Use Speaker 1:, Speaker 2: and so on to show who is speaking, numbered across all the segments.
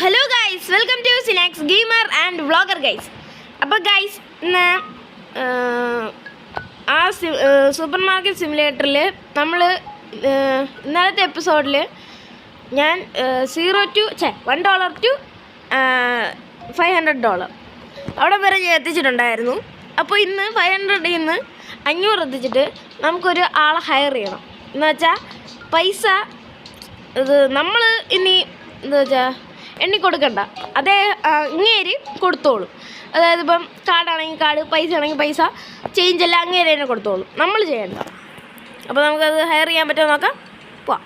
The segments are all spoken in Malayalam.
Speaker 1: ഹലോ ഗൈസ്, വെൽക്കം ടു സിനാക്സ് ഗെയിമർ ആൻഡ് വ്ളോഗർ ഗൈസ്. അപ്പോൾ ഗൈസ്, ഇന്ന് സൂപ്പർ മാർക്കറ്റ് സിമുലേറ്ററിൽ നമ്മൾ ഇന്നലത്തെ എപ്പിസോഡിൽ ഞാൻ $1 to $500 അവിടെ വരെ ഞാൻ എത്തിച്ചിട്ടുണ്ടായിരുന്നു. അപ്പോൾ ഇന്ന് 500 നിന്ന് 500 എത്തിച്ചിട്ട് നമുക്കൊരു ആളെ ഹയർ ചെയ്യണം. എന്ന് വെച്ചാൽ പൈസ ഇത് നമ്മൾ ഇനി എന്താ വെച്ചാൽ എണ്ണി കൊടുക്കണ്ട, അതേ അങ്ങേര് കൊടുത്തോളും. അതായത് ഇപ്പം കാർഡാണെങ്കിൽ കാർഡ്, പൈസ ആണെങ്കിൽ പൈസ, ചേഞ്ച് എല്ലാം അങ്ങേര് തന്നെ കൊടുത്തോളും, നമ്മൾ ചെയ്യണ്ട. അപ്പോൾ നമുക്കത് ഹയർ ചെയ്യാൻ പറ്റുമോ നോക്കാം. പോവാം.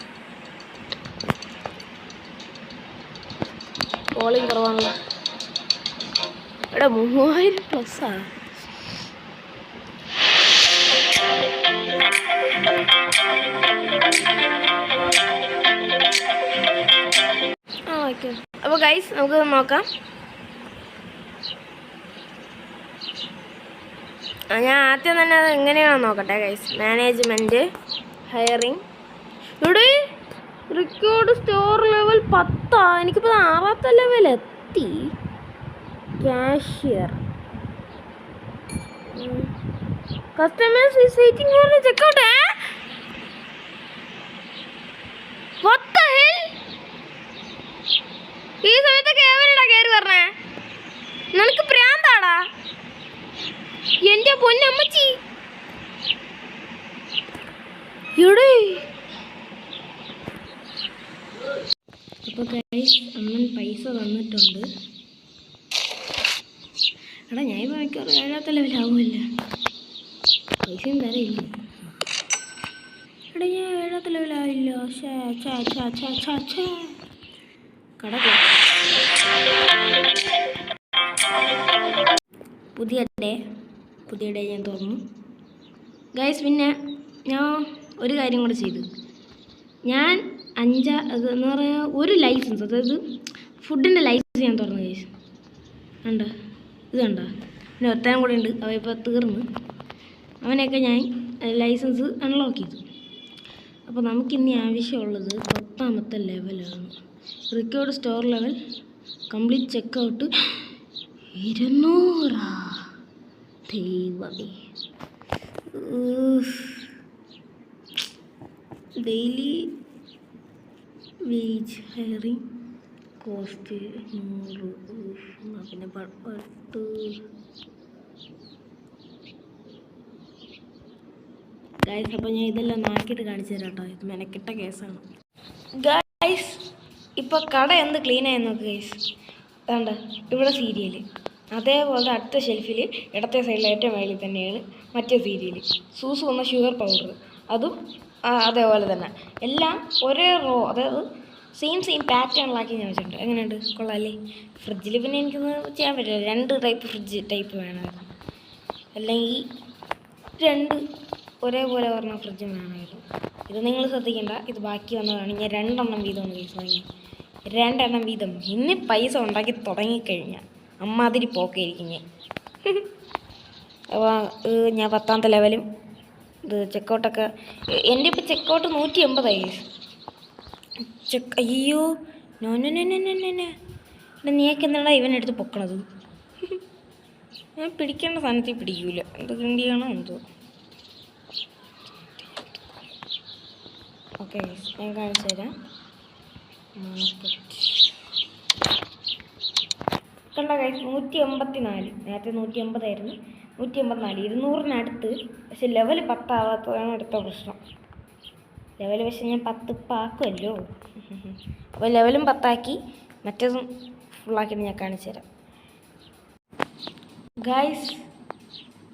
Speaker 1: കോളിങ് കുറവാണല്ലോ. ഇവിടെ 3000+. ഓക്കെ, അപ്പോൾ ഗൈസ് നമുക്ക് നോക്കാം. ഞാൻ ആദ്യം തന്നെ അത് എങ്ങനെയാണെന്ന് നോക്കട്ടെ ഗൈസ്. Management, hiring. ഇവിടെ റെക്കോർഡ് സ്റ്റോർ ലെവൽ 10. എനിക്കിപ്പോൾ 6ാമത്തെ ലെവൽ എത്തി. Cashier, customers is waiting for the checkout. What the hell? ഈ സമയത്തൊക്കെ എവരെടാ കയറി പറഞ്ഞേ? നിനക്ക് പ്രാന്താടാ? എൻ്റെ പൊന്നമ്മച്ചി. അപ്പോൾ ഗൈസ്, അമ്മൻ പൈസ തന്നിട്ടുണ്ട്. എടാ, ഞാൻ ഇപ്പോൾ മിക്കവാറും 7ാമത്തെ ലെവലാവുമല്ല. പൈസയും തരയില്ല. എടാ, ഞാൻ 7ാമത്തെ ലെവലാവില്ല. കട പുതിയ ഡേ ഞാൻ തുറന്നു ഗൈസ്. പിന്നെ ഞാൻ ഒരു കാര്യം കൂടെ ചെയ്തു. ഞാൻ അതെന്ന് പറഞ്ഞാൽ ഒരു ലൈസൻസ്, അതായത് ഫുഡിൻ്റെ ലൈസൻസ് ഞാൻ തുറന്നു ഗൈസ്. കണ്ടോ, ഇത് കണ്ടോ? പിന്നെ ഒറ്റനും കൂടെ ഉണ്ട്, അവ ഇപ്പോൾ തീർന്ന്. അവനെയൊക്കെ ഞാൻ ലൈസൻസ് അൺലോക്ക് ചെയ്തു. അപ്പോൾ നമുക്കിനി ആവശ്യമുള്ളത് 10ാമത്തെ ലെവലാണ്. Record store level complete checkout 200. ദൈവമേ, ഡെയിലി വേജ് ഹയറിങ് കോസ്റ്റ് 100. പിന്നെ 10. ഗൈസ്, അപ്പോൾ ഞാൻ ഇതെല്ലാം നാക്കിയിട്ട് കാണിച്ചു തരാം കേട്ടോ. ഇത് മെനക്കെട്ട കേസാണ് ഗൈസ്. ഇപ്പോൾ കട എന്ത് ക്ലീൻ ആയി നോക്ക് ഗൈസ്. വേണ്ട, ഇവിടെ സീരിയൽ, അതേപോലെ അടുത്ത ഷെൽഫിൽ ഇടത്തെ സൈഡിൽ ഏറ്റവും മേളിൽ തന്നെയാണ് മറ്റേ സീരിയൽ. സൂസ് വന്ന ഷുഗർ പൗഡർ, അതും അതേപോലെ തന്നെ. എല്ലാം ഒരേ റോ, അതായത് സെയിം പാറ്റേണിലാക്കി ഞാൻ വെച്ചിട്ടുണ്ട്. എങ്ങനെയുണ്ട്? കൊള്ളാമല്ലേ? ഫ്രിഡ്ജിൽ പിന്നെ എനിക്കൊന്ന് ചെയ്യാൻ പറ്റില്ല. 2 ഫ്രിഡ്ജ് ടൈപ്പ് വേണമായിരുന്നു, അല്ലെങ്കിൽ 2 ഒരേപോലെ പറഞ്ഞ ഫ്രിഡ്ജും വേണമായിരുന്നു. ഇത് നിങ്ങൾ ശ്രദ്ധിക്കേണ്ട, ഇത് ബാക്കി വന്നതാണ്. ഞാൻ 2 എണ്ണം വീതമാണ് കേസ് വാങ്ങി. 2 എണ്ണം വീതം. ഇന്ന് പൈസ ഉണ്ടാക്കി തുടങ്ങിക്കഴിഞ്ഞാൽ അമ്മാതിരി പോക്കായിരിക്കും ഞാൻ. അപ്പോൾ ഞാൻ 10ാമത്തെ ലെവലും ഇത് ചെക്കൗട്ടൊക്കെ. എൻ്റെ ഇപ്പോൾ ചെക്കൗട്ട് 180 അയ്യോ, നീയൊക്കെ എന്താ ഇവനെടുത്ത് പൊക്കണത്? ഞാൻ പിടിക്കേണ്ട സാധനത്തിൽ പിടിക്കൂല. എന്ത് കിണ്ടിയാണോ എന്തോ. ഓക്കെ, ഞാൻ കാണിച്ചു തരാം. കണ്ട കഴിച്ച് 184. നേരത്തെ 180 ആയിരുന്നു. 184, 200-നടുത്ത്. പക്ഷെ ലെവൽ 10 ആവാത്തതാണ് അടുത്ത പ്രശ്നം. ലെവൽ പക്ഷെ ഞാൻ 10 ആക്കുമല്ലോ. അപ്പോൾ ലെവലും 10 ആക്കി, മറ്റേതും ഫുള്ളാക്കിയിട്ട് ഞാൻ കാണിച്ചു തരാം ഗൈസ്.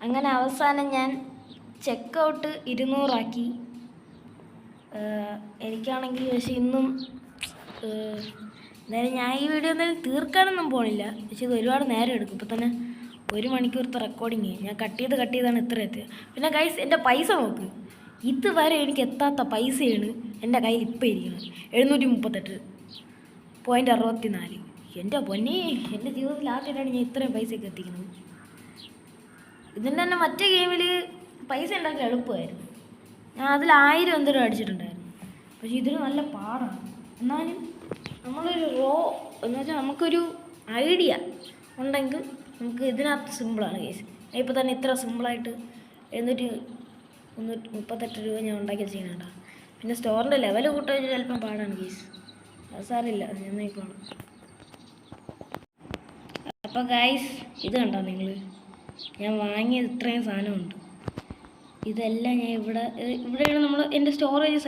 Speaker 1: അങ്ങനെ അവസാനം ഞാൻ ചെക്കൗട്ട് 200 ആക്കി. എനിക്കാണെങ്കിൽ പക്ഷെ ഇന്നും എന്തായാലും ഞാൻ ഈ വീഡിയോ എന്തായാലും തീർക്കാനൊന്നും പോണില്ല. പക്ഷെ ഇത് ഒരുപാട് നേരം എടുക്കും. ഇപ്പോൾ തന്നെ 1 മണിക്കൂറത്തെ റെക്കോർഡിങ് ഞാൻ കട്ട് ചെയ്താണ് ഇത്ര എത്തിയത്. പിന്നെ ഗൈസ്, എൻ്റെ പൈസ നോക്ക്. ഇതുവരെ എനിക്ക് എത്താത്ത പൈസയാണ് എൻ്റെ കയ്യിൽ ഇപ്പോൾ ഇരിക്കുന്നത്. 738.64. എൻ്റെ പൊന്നേ, എൻ്റെ ജീവിതത്തിൽ ആദ്യമായിട്ടാണ് ഞാൻ ഇത്രയും പൈസയൊക്കെ എത്തിക്കുന്നത്. ഇതിൻ്റെ തന്നെ മറ്റേ ഗെയിമിൽ പൈസ ഉണ്ടാക്കാൻ എളുപ്പമായിരുന്നു. ഞാൻ അതിൽ 1000 എന്തെങ്കിലും അടിച്ചിട്ടുണ്ടായിരുന്നു. പക്ഷെ ഇതിന് നല്ല പാടാണ്. എന്നാലും നമ്മളൊരു റോ എന്ന് വെച്ചാൽ നമുക്കൊരു ഐഡിയ ഉണ്ടെങ്കിൽ നമുക്ക് ഇതിനകത്ത് സിമ്പിളാണ് കേസ്. ഇപ്പോൾ തന്നെ ഇത്ര സിമ്പിളായിട്ട് 38 രൂപ ഞാൻ ഉണ്ടാക്കി ചെയ്യുന്നുണ്ടാ. പിന്നെ സ്റ്റോറിൻ്റെ ലെവൽ കൂട്ടാൻ ചിലപ്പം പാടാണ് കേസ്. അത് സാറില്ല, ഞാൻ നോക്കണം. അപ്പോൾ ഗൈസ് ഇത് കണ്ടോ നിങ്ങൾ, ഞാൻ വാങ്ങിയത് ഇത്രയും സാധനമുണ്ട്. ഇതെല്ലാം ഞാൻ ഇവിടെയാണ് നമ്മൾ എൻ്റെ സ്റ്റോറേജ്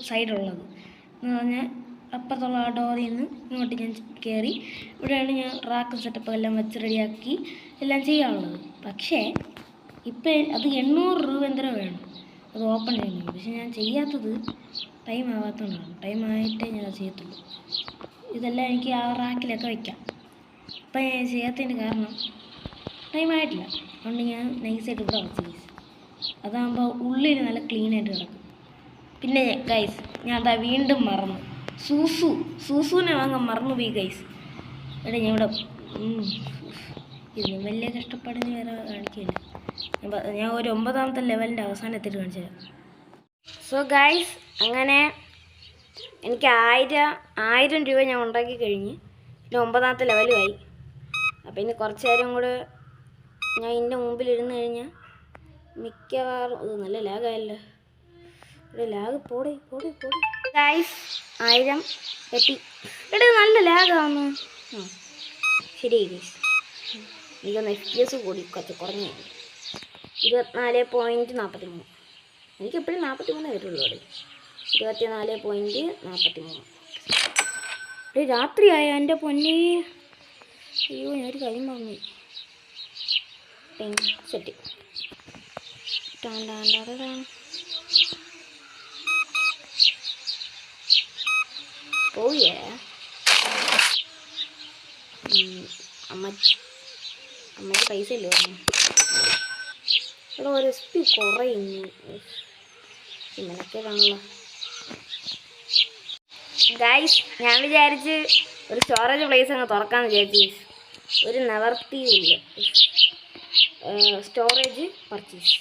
Speaker 1: സൈഡുള്ളത് എന്ന് പറഞ്ഞാൽ അപ്പുറത്തുള്ള ആ ഡോറിൽ നിന്ന് ഇങ്ങോട്ട് ഞാൻ കയറി ഇവിടെയാണ് ഞാൻ റാക്ക് സെറ്റപ്പ് എല്ലാം വെച്ച് റെഡിയാക്കി എല്ലാം ചെയ്യാനുള്ളത്. പക്ഷേ ഇപ്പം അത് 800 രൂപ എന്തോ വേണം അത് ഓപ്പൺ ചെയ്യുന്നത്. പക്ഷെ ഞാൻ ചെയ്യാത്തത് ടൈം ആവാത്തതുകൊണ്ടാണ്. ടൈം ആയിട്ടേ ഞാൻ ചെയ്യത്തുള്ളൂ. ഇതെല്ലാം എനിക്ക് ആ റാക്കിലൊക്കെ വയ്ക്കാം. ഇപ്പം ഞാൻ ചെയ്യാത്തതിൻ്റെ കാരണം ടൈം ആയിട്ടില്ല. അതുകൊണ്ട് ഞാൻ നൈസായിട്ട് ഇവിടെ വെച്ചു. അതാകുമ്പോൾ ഉള്ളിൽ നല്ല ക്ലീനായിട്ട് കിടക്കും. പിന്നെ ഗൈസ് ഞാൻ അതാ വീണ്ടും മറന്നു, സൂസുവിനെ വാങ്ങാൻ മറന്നുപോയി ഗൈസ്. എടാ ഞാൻ ഇവിടെ ഇതിന് വലിയ കഷ്ടപ്പാടിന് വേറെ കാണിക്കില്ല. ഞാൻ ഒരു 9ാമത്തെ ലെവലിൻ്റെ അവസാനം എത്തിയിട്ട് കാണിച്ചു തരാം. സോ ഗൈസ് അങ്ങനെ എനിക്ക് 1000 രൂപ ഞാൻ ഉണ്ടാക്കി കഴിഞ്ഞ് പിന്നെ 9ാമത്തെ ലെവലുമായി. അപ്പോൾ ഇനി കുറച്ച് നേരം കൂടെ ഞാൻ ഇതിൻ്റെ മുമ്പിലിരുന്ന് കഴിഞ്ഞാൽ മിക്കവാറും നല്ല ലാഗായല്ലോ. ഇവിടെ ലാഗ് പോടി ഗൈസ് 1000 എത്തി. ഇവിടെ നല്ല ലാഗാവുന്നു. ശരി ഗൈസ്, എനിക്കൊന്ന് FPS കൂടി കുറഞ്ഞു 24.43. എനിക്കെപ്പോഴും 43 വരുള്ളൂ. അവിടെ 24.43. ഇവിടെ രാത്രിയായ എൻ്റെ പൊന്നെ. അയ്യോ ഞാനൊരു കാര്യം പറഞ്ഞു. സെറ്റ് അമ്മയ്ക്ക് പൈസ ഇല്ലേ ഇവിടെ ഒരു SP കുറയുന്നു. ഇങ്ങനൊക്കെയാണല്ലോ ഗൈസ്. ഞാൻ വിചാരിച്ച് ഒരു സ്റ്റോറേജ് പ്ലേസ് അങ്ങ് തുറക്കാമെന്ന് വിചാരിച്ചു. ഒരു നിവർത്തിയില്ല. Storage purchase.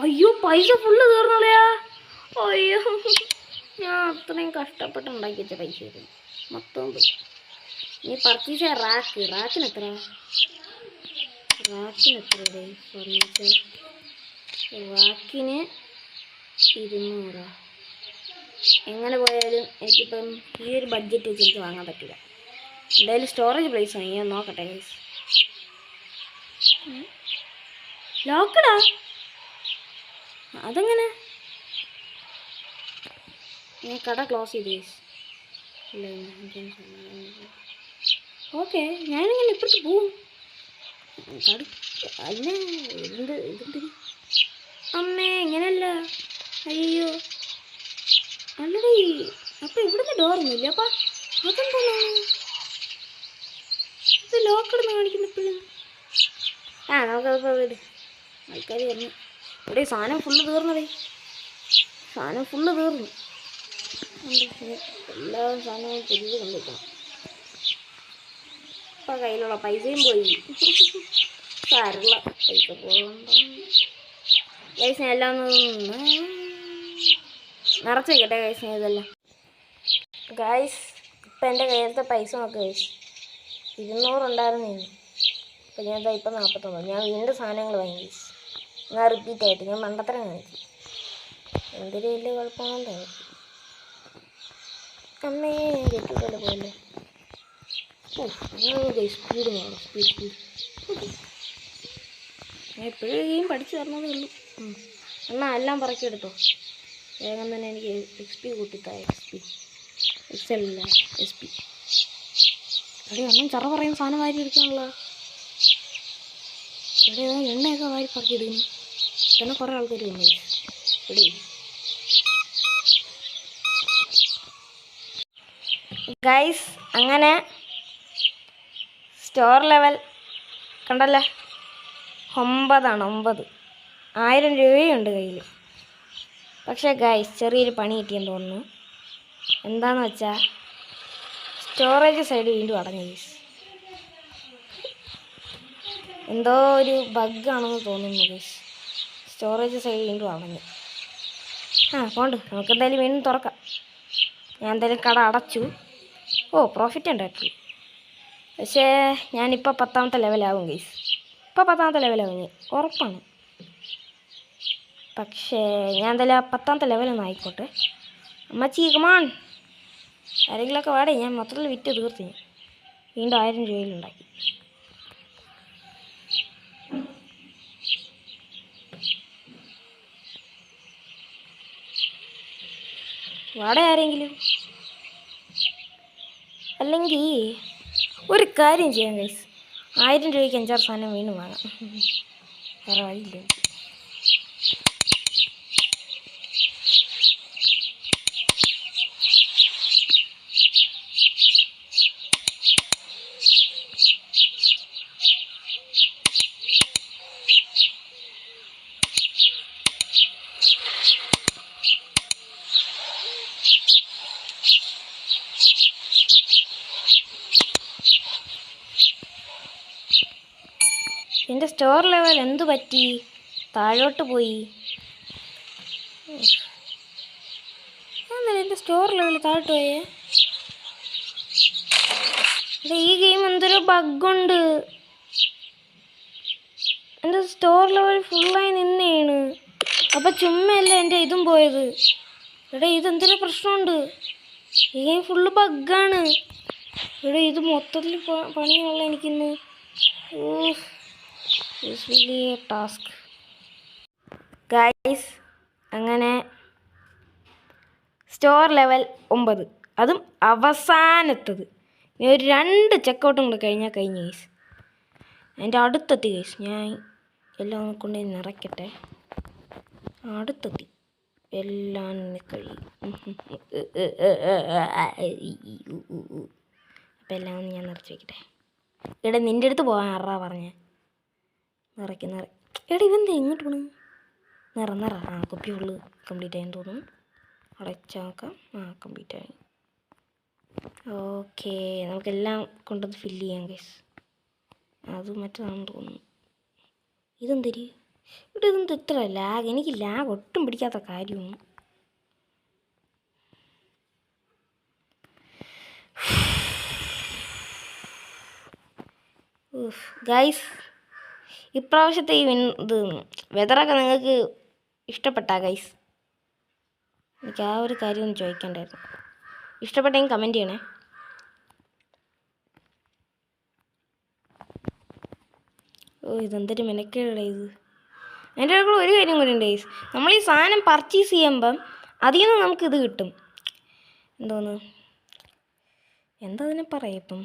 Speaker 1: അയ്യോ പൈസ ഫുള്ള് തീർന്നോളയാ. അയ്യോ ഞാൻ അത്രയും കഷ്ടപ്പെട്ട് ഉണ്ടാക്കി വെച്ച പൈസ മൊത്തം പോയി. ഇനി പർച്ചേസ് ചെയ്യാൻ റാക്കിന് എത്ര ഫർണിച്ചർ റാക്കിന് 200. എങ്ങനെ പോയാലും എനിക്കിപ്പം ഈ ഒരു ബഡ്ജറ്റ് വെച്ച് എനിക്ക് വാങ്ങാൻ പറ്റില്ല. എന്തായാലും സ്റ്റോറേജ് പ്ലേസ് ആണ്. ഞാൻ നോക്കട്ടെ ഗൈസ്. ലോക്കഡാ അതെങ്ങനെ? ഞാൻ കട ക്ലോസ് ചെയ്ത് ഗൈസ്. ഓക്കെ ഞാനിങ്ങനെ ഇപ്പുറത്ത് പോവും. അല്ല ഇതെന്ത് അമ്മേ ഇങ്ങനെയല്ല. അയ്യോ അല്ലടേ, അപ്പം ഇവിടുന്ന് ഡോറൊന്നുമില്ല. അപ്പം അതെന്താണ് ഇത് ലോക്കഡെന്ന് കാണിക്കുന്ന ഇപ്പോഴും? നമുക്കതിപ്പോൾ വീട് ആൾക്കാർ പറഞ്ഞു. ഇവിടെ സാധനം ഫുള്ള് തീർന്നു. എല്ലാ സാധനവും പുതിയത് കൊണ്ടുവയ്ക്കണം. ഇപ്പം കയ്യിലുള്ള പൈസയും പോയി. സാരമുള്ള പൈസ പൈസ എല്ലാം ഒന്ന് നിറച്ച് വയ്ക്കട്ടെ ഗൈസ്. ഇതെല്ലാം ഗൈസ് ഇപ്പം എൻ്റെ കയ്യിലത്തെ പൈസ നോക്ക് ഗൈസ്. 200 ഉണ്ടായിരുന്നു. അപ്പം ഞാൻ ഇപ്പം 49. ഞാൻ വീണ്ടും സാധനങ്ങൾ വാങ്ങി ഗൈസ്. ഞാൻ റിപ്പീറ്റായിട്ട് ഞാൻ മണ്ടത്തരം കാണിച്ചു. എന്തൊരു വലിയ കുഴപ്പമാണെന്ന് തോന്നി. അമ്മേ ഗെറ്റുപോലെ പോയല്ലോ. സ്പീഡ് വേണം. സ്പീഡ് ഞാൻ എപ്പോഴും പഠിച്ചു തരണതേ ഉള്ളൂ. എന്നാൽ എല്ലാം പറക്കിയെടുത്തോ. വേഗം തന്നെ എനിക്ക് XP കൂട്ടിത്താ. XL SP എവിടെ ഒന്നും ചറ പറയുന്ന സാധനം വാരി എടുക്കാനുള്ള. ഇവിടെ എണ്ണയൊക്കെ വാരി പറക്കിയെടുക്കുന്നു. തന്നെ കുറേ ആൾക്കാർ വന്നു ഇവിടെ. ഗൈസ് അങ്ങനെ സ്റ്റോർ ലെവൽ കണ്ടല്ലേ 9. 1000 രൂപയുണ്ട് കയ്യിൽ. പക്ഷേ ഗൈസ് ചെറിയൊരു പണി കിട്ടിയെന്ന് തോന്നുന്നു. എന്താണെന്ന് വെച്ചാൽ സ്റ്റോറേജ് സൈഡ് വീണ്ടും അടഞ്ഞു ഗൈസ്. എന്തോ ഒരു ബഗ്ഗാണെന്ന് തോന്നുന്നു ഗൈസ്. സ്റ്റോറേജ് സൈഡ് വീണ്ടും അടഞ്ഞു. പോണ്ട് നമുക്കെന്തായാലും വീണ്ടും തുറക്കാം. ഞാൻ എന്തായാലും കട അടച്ചു. ഓ പ്രോഫിറ്റ് ഉണ്ടാക്കി. പക്ഷേ ഞാനിപ്പോൾ 10ാമത്തെ ലെവലാവും ഗൈസ്. ഇപ്പോൾ 10ാമത്തെ ലെവലാവും ഞാൻ ഉറപ്പാണ്. പക്ഷേ ഞാൻ എന്തായാലും 10ാമത്തെ ലെവലൊന്നും ആയിക്കോട്ടെ. അമ്മച്ചി കമാൺ, ആരെങ്കിലുമൊക്കെ വാടേ. ഞാൻ മൊത്തത്തിൽ വിറ്റ് തീർത്ത്. ഞാൻ വീണ്ടും 1000 രൂപയിലുണ്ടാക്കി. വാടേ ആരെങ്കിലും. അല്ലെങ്കിൽ ഒരു കാര്യം ചെയ്യാം ഗൈസ്, 1000 രൂപയ്ക്ക് 5-6 സാധനം വീണ്ടും വാങ്ങാം. വേറെ വഴിയില്ല. എൻ്റെ സ്റ്റോർ ലെവൽ എന്തു പറ്റി? താഴോട്ട് പോയി. എന്നല്ല എൻ്റെ സ്റ്റോർ ലെവൽ താഴോട്ട് പോയേ. ഈ ഗെയിം എന്തൊരു ബഗ്ഗുണ്ട്. എൻ്റെ സ്റ്റോർ ലെവൽ ഫുള്ളായി നിന്നേണ്. അപ്പം ചുമ്മയല്ല എൻ്റെ ഇതും പോയത്. എടാ ഇതെന്തൊരു പ്രശ്നമുണ്ട്. ഈ ഗെയിം ഫുള്ള് ബഗ്ഗാണ്. എടാ ഇത് മൊത്തത്തിൽ പണിയുള്ള എനിക്കിന്ന്. വലിയ ടാസ്ക് ഗൈസ്. അങ്ങനെ സ്റ്റോർ ലെവൽ 9, അതും അവസാനത്തത്. ഇനി ഒരു 2 ചെക്കൗട്ടും കൂടെ കഴിഞ്ഞാൽ കഴിഞ്ഞു ഗൈസ്. എൻ്റെ അടുത്തെത്തി ഗൈസ്. ഞാൻ എല്ലാം കൊണ്ട് നിറയ്ക്കട്ടെ. അടുത്തെത്തി. എല്ലാം കഴിയും. അപ്പം എല്ലാം ഒന്ന് ഞാൻ നിറച്ച് വയ്ക്കട്ടെ. എടാ നിൻ്റെ അടുത്ത് പോകാൻ ആറാ പറഞ്ഞേ. നിറയ്ക്ക്. എടാ ഇവന്താ എങ്ങോട്ട് പോണു? നിറ. കുപ്പി ഫുള്ള് കംപ്ലീറ്റ് ആയെന്ന് തോന്നുന്നു. അടച്ചാക്കാം. കംപ്ലീറ്റ് ആയി. ഓക്കെ, നമുക്കെല്ലാം കൊണ്ടത് ഫില്ല് ചെയ്യാം ഗൈസ്. അത് മറ്റേതാണെന്ന് തോന്നുന്നു. ഇതെന്തരി ഇവിടെ ഇതെന്ത് ഇത്ര ലാഗ്? എനിക്ക് ലാഗ് ഒട്ടും പിടിക്കാത്ത കാര്യമൊന്നും. ഗൈസ്, ഇപ്രാവശ്യത്തെ ഈ ഇത് വെതറൊക്കെ നിങ്ങൾക്ക് ഇഷ്ടപ്പെട്ടാ ഗൈസ്? എനിക്ക് ആ ഒരു കാര്യം ഒന്ന് ചോദിക്കണ്ടായിരുന്നു. ഇഷ്ടപ്പെട്ടെങ്കിൽ കമൻറ്റ് ചെയ്യണേ. ഇതെന്തൊരു മെനക്കേടാ ഇത്. അതിൻ്റെ കൂടെ ഒരു കാര്യം കൂടി ഉണ്ട് ഗൈസ്. നമ്മൾ ഈ സാധനം പർച്ചേസ് ചെയ്യുമ്പം അതിൽ നിന്ന് നമുക്കിത് കിട്ടും. എന്തോന്ന് എന്താ അതിനെ പറയാം, ഇപ്പം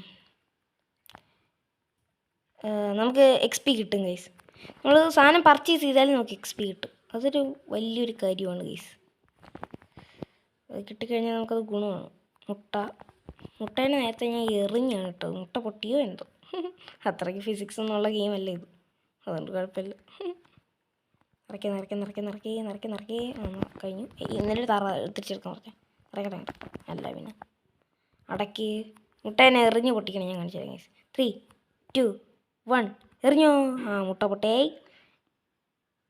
Speaker 1: നമുക്ക് XP കിട്ടും ഗൈസ്. നമ്മൾ സാധനം പർച്ചേസ് ചെയ്താലും നമുക്ക് XP കിട്ടും. അതൊരു വലിയൊരു കാര്യമാണ് ഗൈസ്. അത് കിട്ടിക്കഴിഞ്ഞാൽ നമുക്കത് ഗുണമാണ്. മുട്ടേനെ നേരത്തെ ഞാൻ എറിഞ്ഞാണ് കേട്ടോ. മുട്ട പൊട്ടിയോ എന്തോ. അത്രയ്ക്ക് ഫിസിക്സ് എന്നുള്ള ഗെയിമല്ല ഇത്, അതുകൊണ്ട് കുഴപ്പമില്ല. നിറയ്ക്കേ. കഴിഞ്ഞു. ഇന്നലെ തിരിച്ചെടുക്കാൻ പറഞ്ഞേ. നിറയ്ക്കട്ടെ. അല്ല പിന്നെ അടയ്ക്ക്. മുട്ടേനെ എറിഞ്ഞ് പൊട്ടിക്കണം. ഞാൻ കാണിച്ചു തരാം ഗൈസ്. 3, 2, 1 എറിഞ്ഞോ. മുട്ട പൊട്ടേ.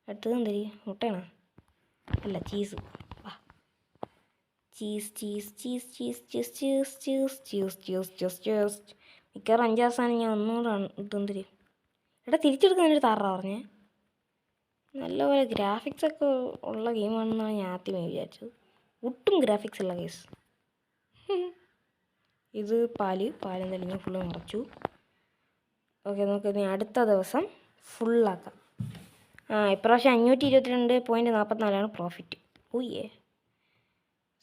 Speaker 1: അടുത്തത് എന്തരി? മുട്ടയാണോ? അല്ല, ചീസ്. ചീസ്. മിക്കവാറും 5 അവസാനം ഞാൻ ഒന്നുകൂടെ ഇതെന്തരി. എടാ തിരിച്ചെടുക്കാൻ താറാ പറഞ്ഞേ. നല്ലപോലെ ഗ്രാഫിക്സ് ഒക്കെ ഉള്ള ഗെയിമാണെന്നാണ് ഞാൻ ആദ്യമേ വിചാരിച്ചത്. ഒട്ടും ഗ്രാഫിക്സ് ഉള്ള കേസ്. ഇത് പാലും തെളിഞ്ഞ് ഫുള്ള് നിറച്ചു. ഓക്കെ, നമുക്ക് അടുത്ത ദിവസം ഫുള്ളാക്കാം. ഇപ്രാവശ്യം 522.44 പ്രോഫിറ്റ്. ഓയ്യേ.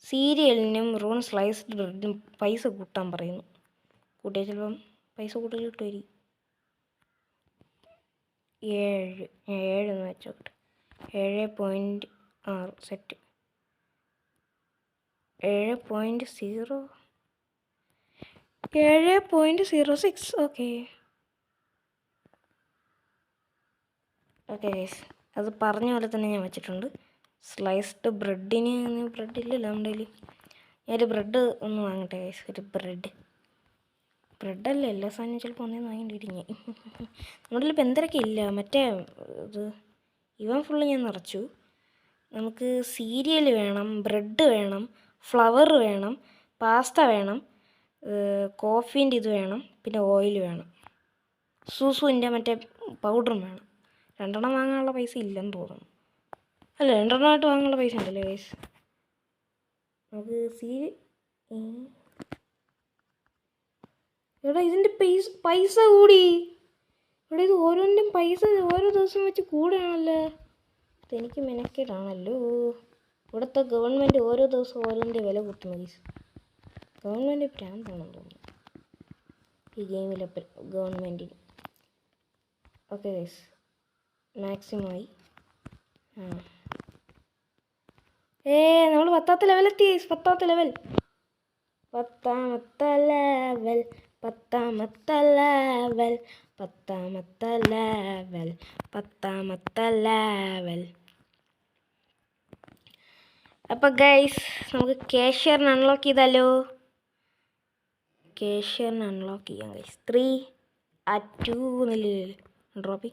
Speaker 1: സീരിയലിനും റൂൺ സ്ലൈസ്ഡ് ബ്രെഡിനും പൈസ കൂട്ടാൻ പറയുന്നു. കൂട്ടിയാൽ ചിലപ്പം പൈസ കൂടുതൽ കിട്ടുമായിരിക്കും. 7 എന്ന് വെച്ചോട്ടെ. 7.6 സെറ്റ്. 7.06. ഓക്കെ ഗൈസ്, അത് പറഞ്ഞ പോലെ തന്നെ ഞാൻ വെച്ചിട്ടുണ്ട്. സ്ലൈസ്ഡ് ബ്രെഡില്ലല്ലോ നമ്മുടെ കയ്യിൽ. ഞാനൊരു ബ്രെഡ് ഒന്ന് വാങ്ങട്ടെ ഗൈസ്. ഒരു ബ്രെഡല്ല, എല്ലാ സാധനവും ചിലപ്പോൾ ഒന്നേന്ന് വാങ്ങിയിട്ടിരിഞ്ഞ്. നമ്മുടെ ഇപ്പം എന്തൊക്കെ ഇല്ല. മറ്റേ ഇത് ഇവൻ ഫുള്ള് ഞാൻ നിറച്ചു. നമുക്ക് സീരിയൽ വേണം, ബ്രെഡ് വേണം, ഫ്ലവർ വേണം, പാസ്ത വേണം, കോഫീൻ്റെ ഇത് വേണം, പിന്നെ ഓയിൽ വേണം, സൂസുവിൻ്റെ മറ്റേ പൗഡറും വേണം. 2 വാങ്ങാനുള്ള പൈസ ഇല്ലെന്ന് തോന്നുന്നു. അല്ല 2 വാങ്ങാനുള്ള പൈസ ഉണ്ടല്ലേ ഗൈസ്. നമുക്ക് എടാ ഇതിൻ്റെ പൈസ കൂടി. ഇവിടെ ഇത് ഓരോന്നിൻ്റെയും പൈസ ഓരോ ദിവസം വെച്ച് കൂടുകയാണല്ലോ. ഇതെനിക്ക് മെനക്കേടാണല്ലോ. ഇവിടുത്തെ ഗവൺമെൻറ് ഓരോ ദിവസം ഓരോന്നിൻ്റെ വില കൂട്ടുന്നു ഗൈസ്. ഗവൺമെൻറ് ഭ്രാന്താണെന്ന് തോന്നുന്നു ഈ ഗെയിമിലെ ഗവൺമെൻറ്റിന്. ഓക്കെ ഗൈസ്, മാക്സിമമായി. നമ്മൾ 10ാമത്തെ ലെവലെത്തി ഗൈസ്. 10ാമത്തെ ലെവൽ. 10ാമത്തെ ലെവൽ. 10ാമത്തെ ലെവൽ. 10ാമത്തെ ലെവൽ. 10ാമത്തെ ലെവൽ. അപ്പോൾ ഗൈസ് നമുക്ക് കാഷ്യറിന് അൺലോക്ക് ചെയ്താലോ. കാഷ്യറിന് അൺലോക്ക് ചെയ്യാം ഗൈസ്. 3 2 നിലയിൽ ഡ്രോപ്പി.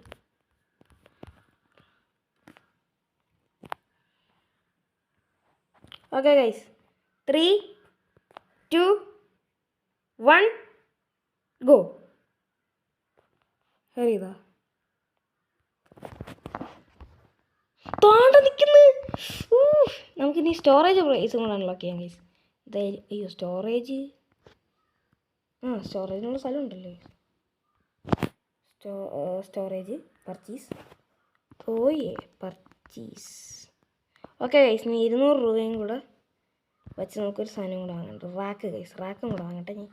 Speaker 1: Okay guys, 3 2 1 go. ഹരിതാ താണ്ട നിൽക്കുന്നു. നമുക്കിനി സ്റ്റോറേജ് പ്രൈസും കൂടെ അൺലോക്ക് ചെയ്യാം ഗൈസ്. അയ്യോ സ്റ്റോറേജ്, സ്റ്റോറേജിനുള്ള സ്ഥലം ഉണ്ടല്ലോ. Storage purchase. ഓയേ പർച്ചേസ്. ഓക്കെ ഗൈസ്, ഇനി 200 രൂപയും കൂടെ വെച്ച് നമുക്കൊരു സാധനം കൂടെ വാങ്ങണ്ട. റാക്ക് ഗൈസ്, റാക്കും കൂടെ വാങ്ങട്ടെ ഞാൻ.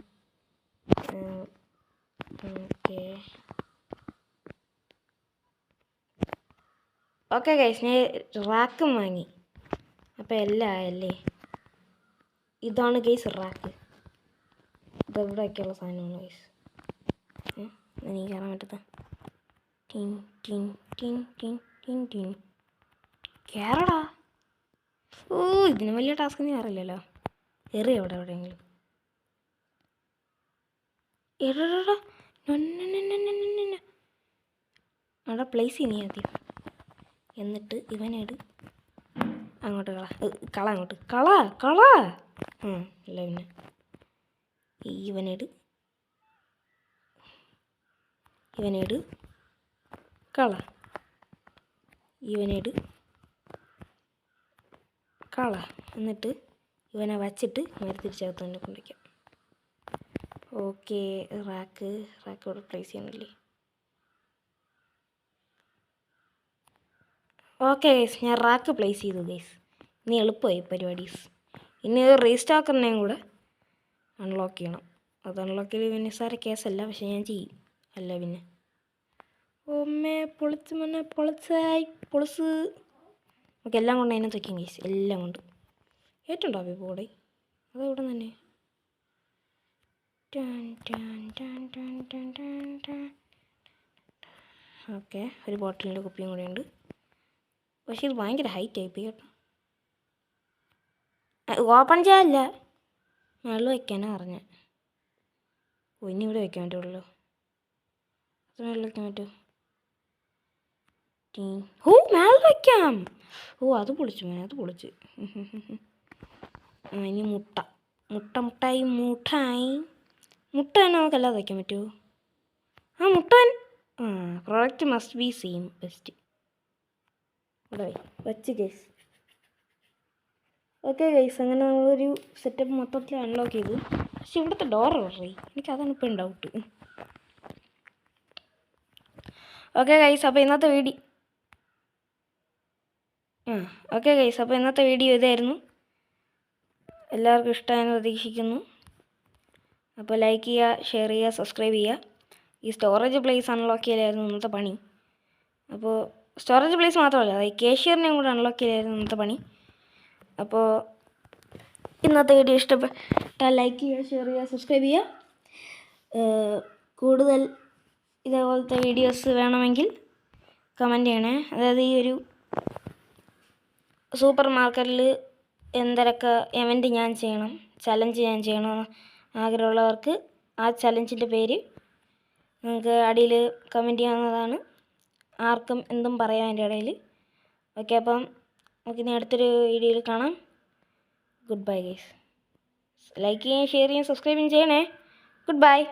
Speaker 1: ഓക്കെ ഗൈസ്, ഞാൻ റാക്കും വാങ്ങി. അപ്പോൾ എല്ലാം ആയല്ലേ. ഇതാണ് ഗൈസ് റാക്ക്. ഇതെവിടെയൊക്കെയുള്ള സാധനമാണ് ഗൈസ്. എനിക്ക് കയറാൻ പറ്റത്ത ടിൻ ടിൻ ടിൻ ടിൻ ടിൻ ടിൻ. കയറടാ. ഇതിന് വലിയ ടാസ്ക് ഒന്നും അറിയില്ലല്ലോ. എറി എവിടെയെങ്കിലും. എടാ അവിടെ പ്ലേസ് ചെയ്യണേ ആദ്യം. എന്നിട്ട് ഇവനേട് അങ്ങോട്ട് കള അങ്ങോട്ട് കള. അല്ല പിന്നെ ഇവനേട് കള. ഇവനേട് കള. എന്നിട്ട് ഇവനെ വച്ചിട്ട് നേരെ തിരിച്ചകത്ത് തന്നെ കൊണ്ടുവയ്ക്കാം. ഓക്കെ, റാക്ക് ഇവിടെ പ്ലേസ് ചെയ്യണല്ലേ. ഓക്കെ ഗൈസ്, ഞാൻ റാക്ക് പ്ലേസ് ചെയ്തു ഗൈസ്. ഇനി എളുപ്പമായി പരിപാടീസ്. ഇനി റീസ്റ്റോക്കറിനെയും കൂടെ അൺലോക്ക് ചെയ്യണം. അത് അൺലോക്ക് ചെയ്ത് പിന്നെ സാറെ കേസല്ല, പക്ഷെ ഞാൻ ചെയ്യും. അല്ല പിന്നെ പൊളിച്ച് മന്നെ പൊളിച്ച്. നമുക്ക് എല്ലാം കൊണ്ട് അതിനകത്ത് വയ്ക്കും ഗൈസ്. എല്ലാം കൊണ്ട് ഏറ്റുണ്ടോ ഇപ്പോൾ കൂടെ. അതവിടെ തന്നെ. ഓക്കെ, ഒരു ബോട്ടിലിൻ്റെ കുപ്പിയും കൂടെ ഉണ്ട്. പക്ഷേ ഇത് ഭയങ്കര ഹൈറ്റ് ആയിപ്പോയി കേട്ടോ. ഓപ്പൺ ചെയ്യാല്ല, മേളിൽ വയ്ക്കാനാ പറഞ്ഞ. ഇനി ഇവിടെ വയ്ക്കാൻ പറ്റുള്ളൂ. അത് മേളിൽ വയ്ക്കാൻ പറ്റുമോ? മേളിൽ വയ്ക്കാം. അത് പൊളിച്ചു മോനെ, അത് പൊളിച്ച്. ഇനി മുട്ടായി മുട്ട തന്നെ നമുക്കല്ലാതെ വയ്ക്കാൻ പറ്റുമോ? മുട്ടൻ product must be same best. ഇവിടെ വച്ച് ഗൈസ്. ഓക്കെ ഗൈസ്, അങ്ങനെ നമ്മളൊരു സെറ്റപ്പ് മൊത്തത്തിൽ അൺലോക്ക് ചെയ്തു. പക്ഷെ ഇവിടുത്തെ ഡോർ പറയും, എനിക്കതാണ് ഇപ്പം ഡൗട്ട്. ഓക്കെ ഗൈസ്, അപ്പോൾ ഇന്നത്തെ വീഡിയോ ഇതായിരുന്നു. എല്ലാവർക്കും ഇഷ്ടമായെന്ന് പ്രതീക്ഷിക്കുന്നു. അപ്പോൾ ലൈക്ക് ചെയ്യുക, ഷെയർ ചെയ്യുക, സബ്സ്ക്രൈബ് ചെയ്യുക. ഈ സ്റ്റോറേജ് പ്ലേസ് അൺലോക്ക് ചെയ്യലായിരുന്നു ഇന്നത്തെ പണി. അപ്പോൾ സ്റ്റോറേജ് പ്ലേസ് മാത്രമല്ല, ഈ കാഷ്യറിനെയും കൂടെ അൺലോക്ക് ചെയ്യലായിരുന്നു ഇന്നത്തെ പണി. അപ്പോൾ ഇന്നത്തെ വീഡിയോ ഇഷ്ടപ്പെട്ടാൽ ലൈക്ക് ചെയ്യുക, ഷെയർ ചെയ്യുക, സബ്സ്ക്രൈബ് ചെയ്യുക. കൂടുതൽ ഇതേപോലത്തെ വീഡിയോസ് വേണമെങ്കിൽ കമൻറ്റ് ചെയ്യണേ. അതായത് ഈ ഒരു സൂപ്പർ മാർക്കറ്റിൽ എന്തൊക്കെ ഇവൻറ്റ് ഞാൻ ചെയ്യണം, ചലഞ്ച് ഞാൻ ചെയ്യണം ആഗ്രഹമുള്ളവർക്ക് ആ ചലഞ്ചിൻ്റെ പേര് നിങ്ങൾക്ക് അടിയിൽ കമൻറ്റ് ചെയ്യാവുന്നതാണ്. ആർക്കും എന്തും പറയാം അതിൻ്റെ ഇടയിൽ. ഓക്കെ, അപ്പം നമുക്കിനി അടുത്തൊരു വീഡിയോയിൽ കാണാം. Good bye guys. ലൈക്ക് ചെയ്യുകയും ഷെയർ ചെയ്യുകയും സബ്സ്ക്രൈബും ചെയ്യണേ. Good bye.